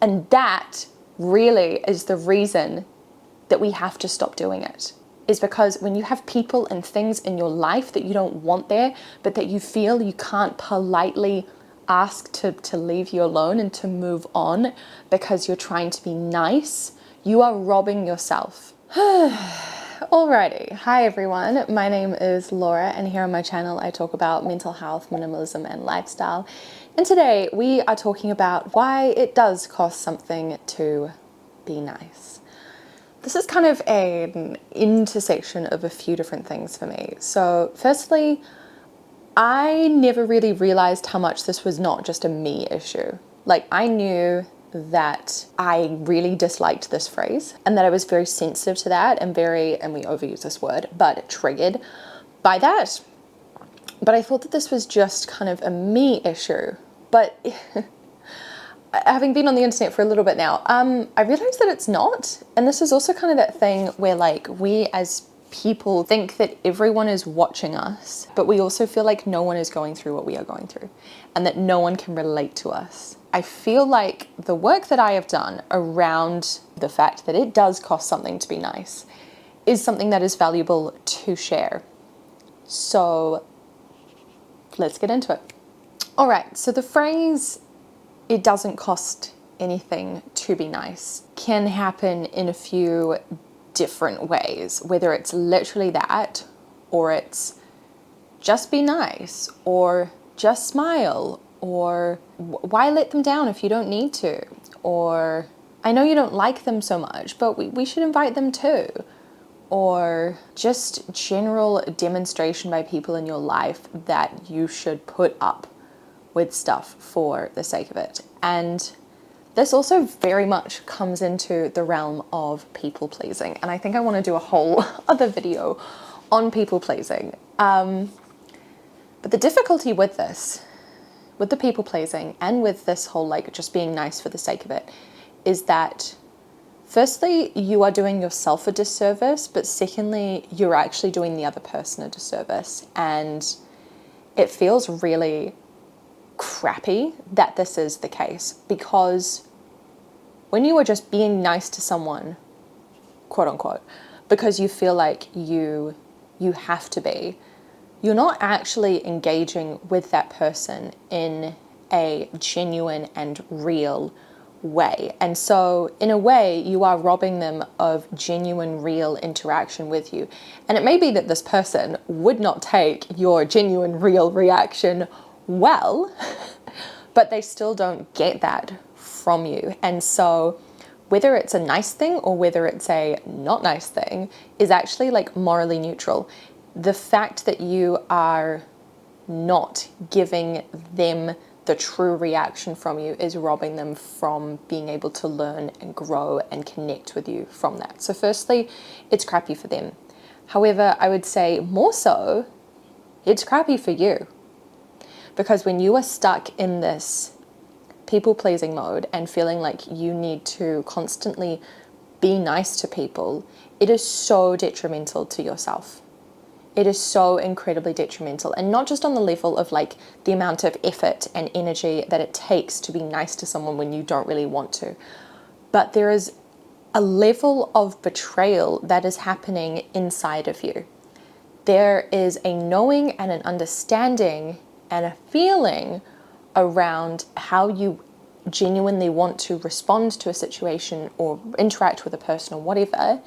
And that really is the reason that we have to stop doing it. Is because when you have people and things in your life that you don't want there, but that you feel you can't politely ask to leave you alone and to move on because you're trying to be nice, you are robbing yourself. Alrighty, hi everyone, my name is Laura and here on my channel I talk about mental health, minimalism and lifestyle. And today we are talking about why it does cost something to be nice. This is kind of an intersection of a few different things for me. So firstly, I never really realized how much this was not just a me issue. Like, I knew that I really disliked this phrase and that I was very sensitive to that and we overuse this word, but triggered by that. But I thought that this was just kind of a me issue. But having been on the internet for a little bit now, I realized that it's not. And this is also kind of that thing where like we as people think that everyone is watching us, but we also feel like no one is going through what we are going through and that no one can relate to us. I feel like the work that I have done around the fact that it does cost something to be nice is something that is valuable to share. So let's get into it. All right, so the phrase, "it doesn't cost anything to be nice," can happen in a few different ways, whether it's literally that, or it's just be nice, or just smile, or why let them down if you don't need to, or I know you don't like them so much, but we should invite them too, or just general demonstration by people in your life that you should put up with stuff for the sake of it. And this also very much comes into the realm of people pleasing. And I think I want to do a whole other video on people pleasing. But the difficulty with this, with the people pleasing and with this whole like just being nice for the sake of it, is that firstly, you are doing yourself a disservice, but secondly, you're actually doing the other person a disservice. And it feels really crappy that this is the case, because when you are just being nice to someone, quote unquote, because you feel like you have to be, you're not actually engaging with that person in a genuine and real way. And so in a way, you are robbing them of genuine, real interaction with you. And it may be that this person would not take your genuine, real reaction well, but they still don't get that from you. And so whether it's a nice thing or whether it's a not nice thing is actually like morally neutral. The fact that you are not giving them the true reaction from you is robbing them from being able to learn and grow and connect with you from that. So firstly, it's crappy for them. However, I would say more so, it's crappy for you. Because when you are stuck in this people-pleasing mode and feeling like you need to constantly be nice to people, it is so detrimental to yourself. It is so incredibly detrimental, and not just on the level of like the amount of effort and energy that it takes to be nice to someone when you don't really want to, but there is a level of betrayal that is happening inside of you. There is a knowing and an understanding and a feeling around how you genuinely want to respond to a situation or interact with a person or whatever,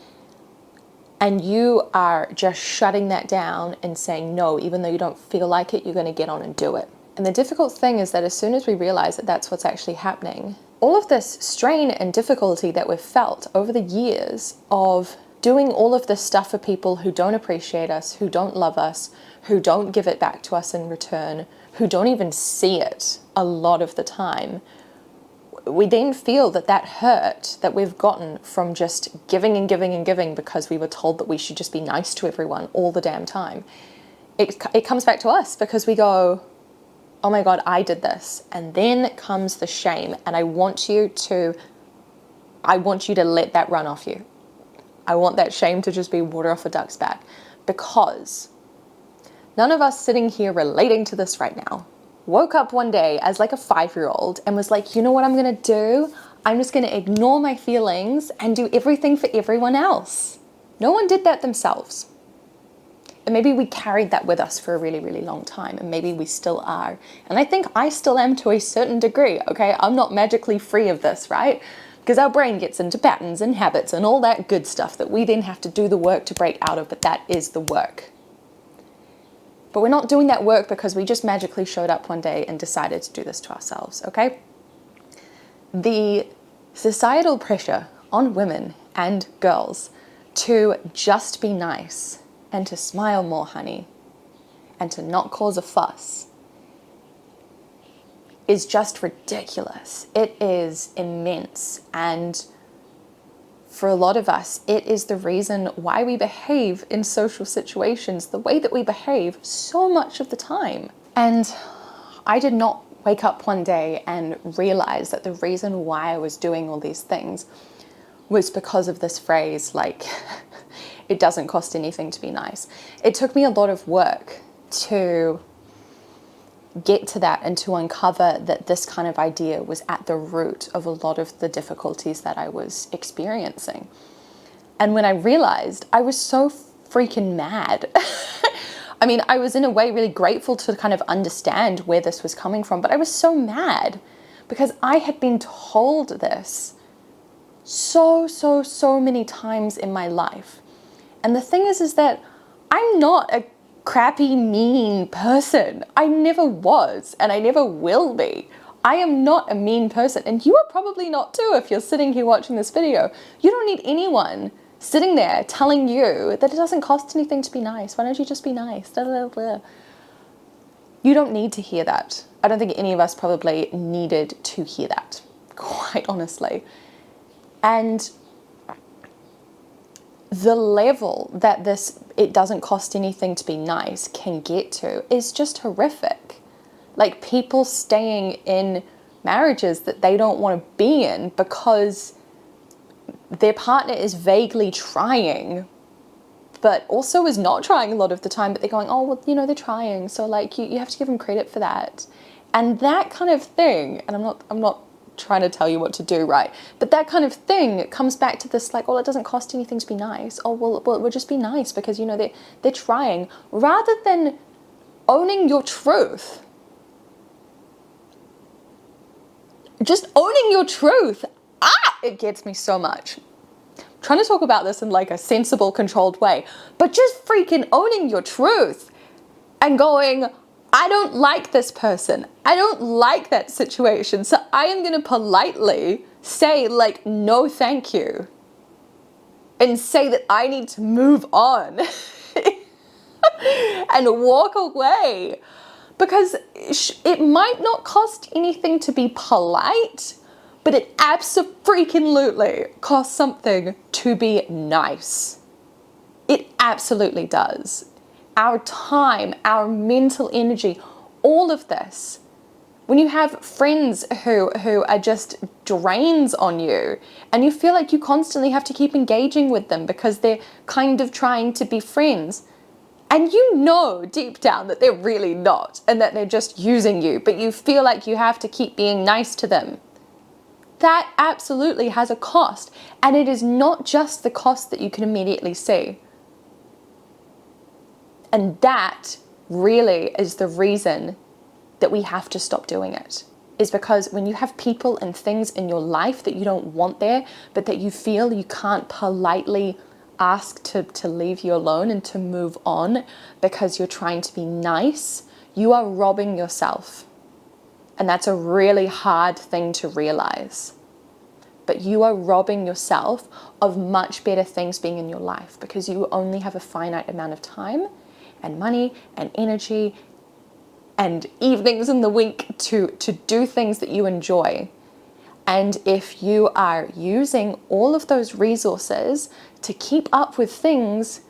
and you are just shutting that down and saying no, even though you don't feel like it, you're going to get on and do it. And the difficult thing is that as soon as we realize that that's what's actually happening, all of this strain and difficulty that we've felt over the years of doing all of this stuff for people who don't appreciate us, who don't love us, who don't give it back to us in return, who don't even see it a lot of the time, we then feel that that hurt that we've gotten from just giving and giving and giving because we were told that we should just be nice to everyone all the damn time. It comes back to us because we go, oh my God, I did this. And then comes the shame. And I want you to let that run off you. I want that shame to just be water off a duck's back, because none of us sitting here relating to this right now woke up one day as like a 5-year-old and was like, you know what I'm gonna do? I'm just going to ignore my feelings and do everything for everyone else. No one did that themselves. And maybe we carried that with us for a really, really long time, and maybe we still are. And I think I still am to a certain degree, okay? I'm not magically free of this, right? Because our brain gets into patterns and habits and all that good stuff that we then have to do the work to break out of, but that is the work. But we're not doing that work because we just magically showed up one day and decided to do this to ourselves, okay? The societal pressure on women and girls to just be nice and to smile more, honey, and to not cause a fuss is just ridiculous. It is immense. And for a lot of us, it is the reason why we behave in social situations the way that we behave so much of the time. And I did not wake up one day and realize that the reason why I was doing all these things was because of this phrase, like, it doesn't cost anything to be nice. It took me a lot of work to get to that and to uncover that this kind of idea was at the root of a lot of the difficulties that I was experiencing. And when I realized, I was so freaking mad. I mean, I was in a way really grateful to kind of understand where this was coming from, but I was so mad because I had been told this so many times in my life. And the thing is that I'm not a crappy, mean person. I never was, and I never will be. I am not a mean person, and you are probably not too if you're sitting here watching this video. You don't need anyone sitting there telling you that it doesn't cost anything to be nice. Why don't you just be nice? Blah, blah, blah. You don't need to hear that. I don't think any of us probably needed to hear that, quite honestly. And the level that this it doesn't cost anything to be nice can get to is just horrific. Like, people staying in marriages that they don't want to be in because their partner is vaguely trying, but also is not trying a lot of the time, but they're going, oh, well, you know, they're trying, so like you have to give them credit for that. And that kind of thing, and I'm not trying to tell you what to do, right? But that kind of thing comes back to this, like, well, it doesn't cost anything to be nice. Oh, well, it would just be nice because, you know, they're trying, rather than owning your truth. Just owning your truth. It gets me so much. I'm trying to talk about this in like a sensible, controlled way, but just freaking owning your truth and going, I don't like this person. I don't like that situation. So I am going to politely say, like, no, thank you. And say that I need to move on and walk away. Because it might not cost anything to be polite, but it abso-freaking-lutely costs something to be nice. It absolutely does. Our time, our mental energy, all of this. When you have friends who are just drains on you and you feel like you constantly have to keep engaging with them because they're kind of trying to be friends, and you know deep down that they're really not and that they're just using you, but you feel like you have to keep being nice to them. That absolutely has a cost, and it is not just the cost that you can immediately see. And that really is the reason that we have to stop doing it. Is because when you have people and things in your life that you don't want there, but that you feel you can't politely ask to leave you alone and to move on because you're trying to be nice, you are robbing yourself. And that's a really hard thing to realize. But you are robbing yourself of much better things being in your life because you only have a finite amount of time and money and energy and evenings in the week to do things that you enjoy. And if you are using all of those resources to keep up with things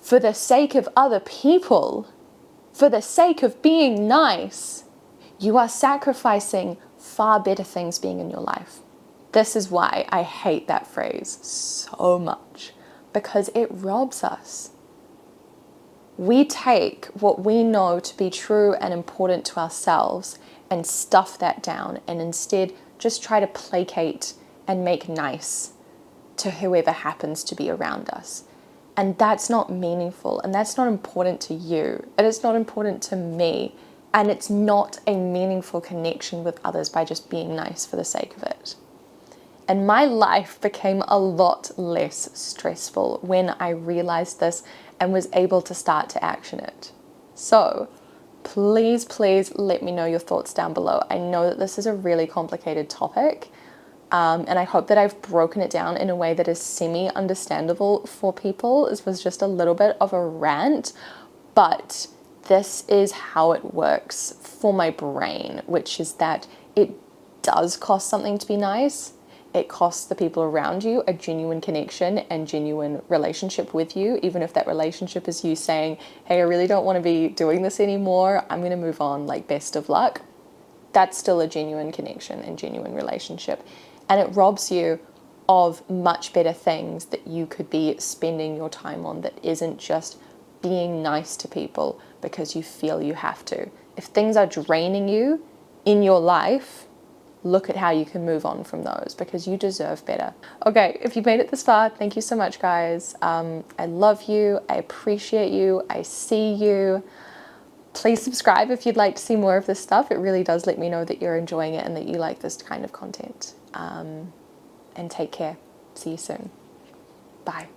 for the sake of other people, for the sake of being nice, you are sacrificing far better things being in your life. This is why I hate that phrase so much, because it robs us. We take what we know to be true and important to ourselves and stuff that down, and instead just try to placate and make nice to whoever happens to be around us. And that's not meaningful, and that's not important to you, and it's not important to me, and it's not a meaningful connection with others by just being nice for the sake of it. And my life became a lot less stressful when I realized this and was able to start to action it. So please, please let me know your thoughts down below. I know that this is a really complicated topic, and I hope that I've broken it down in a way that is semi-understandable for people. This was just a little bit of a rant, but this is how it works for my brain, which is that it does cost something to be nice. It costs the people around you a genuine connection and genuine relationship with you, even if that relationship is you saying, hey, I really don't want to be doing this anymore, I'm going to move on, like, best of luck. That's still a genuine connection and genuine relationship. And it robs you of much better things that you could be spending your time on that isn't just being nice to people because you feel you have to. If things are draining you in your life, look at how you can move on from those, because you deserve better. Okay, if you've made it this far, thank you so much, guys. I love you. I appreciate you. I see you. Please subscribe if you'd like to see more of this stuff. It really does let me know that you're enjoying it and that you like this kind of content. And take care. See you soon. Bye.